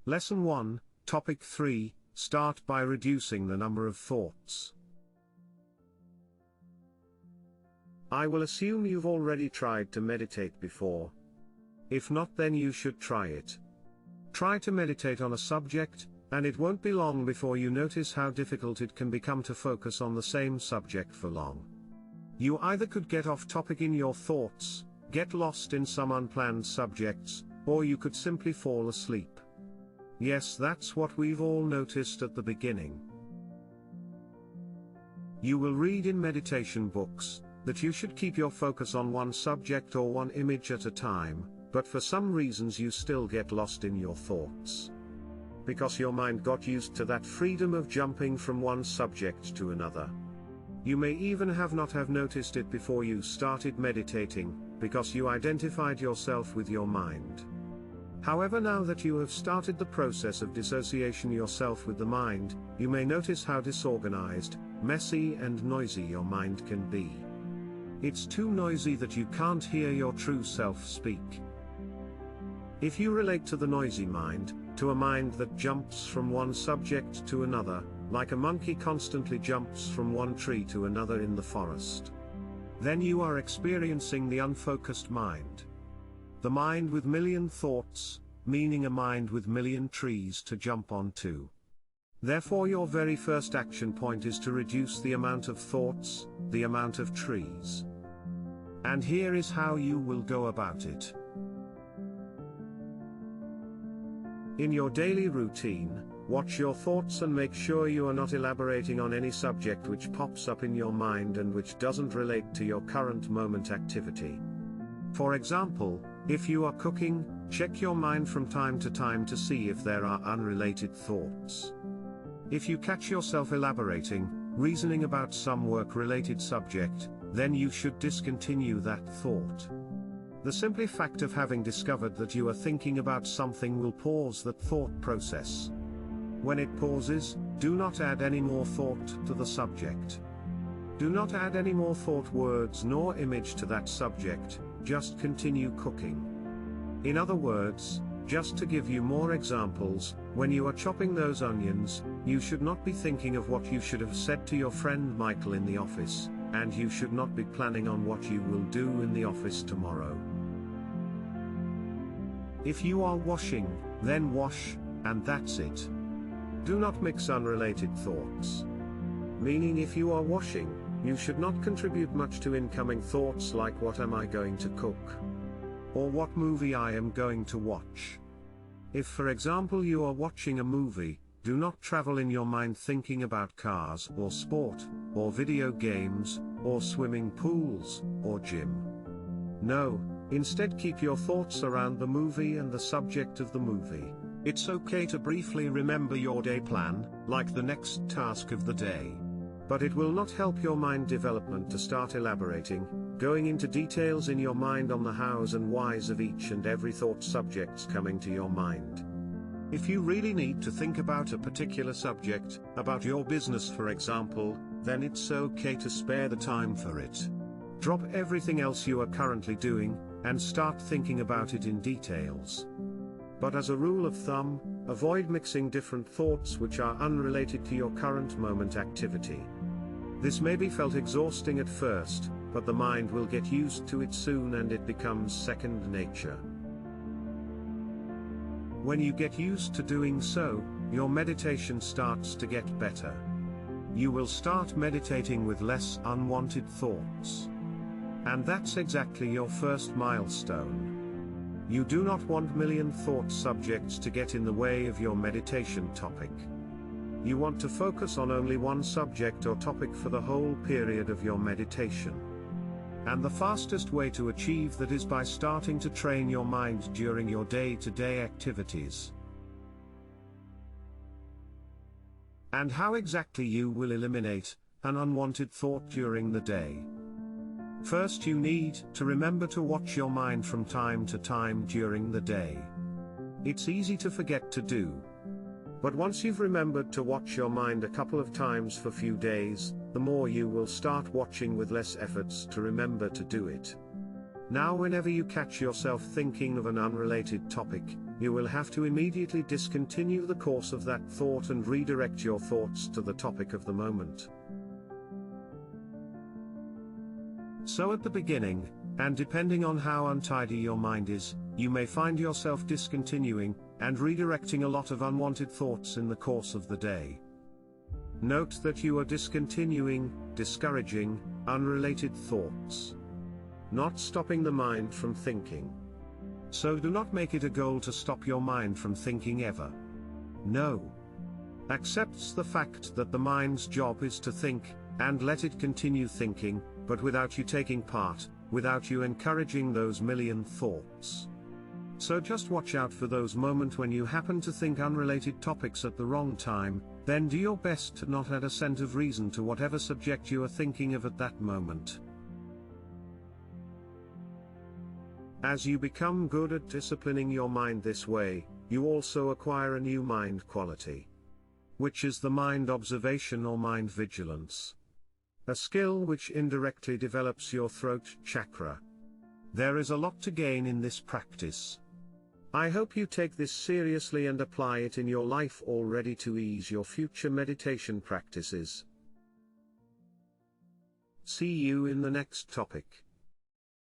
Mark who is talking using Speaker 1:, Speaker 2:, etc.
Speaker 1: Lesson 1, Topic 3, Start by reducing the number of thoughts. I will assume you've already tried to meditate before. If not, then you should try it. Try to meditate on a subject, and it won't be long before you notice how difficult it can become to focus on the same subject for long. You either could get off topic in your thoughts, get lost in some unplanned subjects, or you could simply fall asleep. Yes, that's what we've all noticed at the beginning. You will read in meditation books that you should keep your focus on one subject or one image at a time, but for some reasons you still get lost in your thoughts. Because your mind got used to that freedom of jumping from one subject to another. You may even not have noticed it before you started meditating, because you identified yourself with your mind. However, now that you have started the process of dissociation yourself with the mind, you may notice how disorganized, messy and noisy your mind can be. It's too noisy that you can't hear your true self speak. If you relate to the noisy mind, to a mind that jumps from one subject to another, like a monkey constantly jumps from one tree to another in the forest, then you are experiencing the unfocused mind. The mind with million thoughts, meaning a mind with million trees to jump onto. Therefore, your very first action point is to reduce the amount of thoughts, the amount of trees. And here is how you will go about it. In your daily routine, watch your thoughts and make sure you are not elaborating on any subject which pops up in your mind and which doesn't relate to your current moment activity. For example, if you are cooking, check your mind from time to time to see if there are unrelated thoughts. If you catch yourself elaborating, reasoning about some work-related subject, then you should discontinue that thought. The simple fact of having discovered that you are thinking about something will pause that thought process. When it pauses, do not add any more thought to the subject. Do not add any more thought, words nor image to that subject, just continue cooking. In other words, just to give you more examples, when you are chopping those onions, you should not be thinking of what you should have said to your friend Michael in the office, and you should not be planning on what you will do in the office tomorrow. If you are washing, then wash, and that's it. Do not mix unrelated thoughts. Meaning, if you are washing, you should not contribute much to incoming thoughts like what am I going to cook? Or what movie I am going to watch. If, for example, you are watching a movie, do not travel in your mind thinking about cars or sport, or video games, or swimming pools, or gym. No, instead keep your thoughts around the movie and the subject of the movie. It's okay to briefly remember your day plan, like the next task of the day. But it will not help your mind development to start elaborating, going into details in your mind on the hows and whys of each and every thought subjects coming to your mind. If you really need to think about a particular subject, about your business for example, then it's okay to spare the time for it. Drop everything else you are currently doing, and start thinking about it in details. But as a rule of thumb, avoid mixing different thoughts which are unrelated to your current moment activity. This may be felt exhausting at first, but the mind will get used to it soon and it becomes second nature. When you get used to doing so, your meditation starts to get better. You will start meditating with less unwanted thoughts. And that's exactly your first milestone. You do not want million thought subjects to get in the way of your meditation topic. You want to focus on only one subject or topic for the whole period of your meditation. And the fastest way to achieve that is by starting to train your mind during your day-to-day activities. And how exactly you will eliminate an unwanted thought during the day. First, you need to remember to watch your mind from time to time during the day. It's easy to forget to do. But once you've remembered to watch your mind a couple of times for few days, the more you will start watching with less efforts to remember to do it. Now, whenever you catch yourself thinking of an unrelated topic, you will have to immediately discontinue the course of that thought and redirect your thoughts to the topic of the moment. So at the beginning, and depending on how untidy your mind is, you may find yourself discontinuing and redirecting a lot of unwanted thoughts in the course of the day. Note that you are discontinuing, discouraging, unrelated thoughts. Not stopping the mind from thinking. So do not make it a goal to stop your mind from thinking ever. No. Accepts the fact that the mind's job is to think, and let it continue thinking, but without you taking part, without you encouraging those million thoughts. So just watch out for those moments when you happen to think unrelated topics at the wrong time, then do your best to not add a cent of reason to whatever subject you are thinking of at that moment. As you become good at disciplining your mind this way, you also acquire a new mind quality, which is the mind observation or mind vigilance. A skill which indirectly develops your throat chakra. There is a lot to gain in this practice. I hope you take this seriously and apply it in your life already to ease your future meditation practices. See you in the next topic.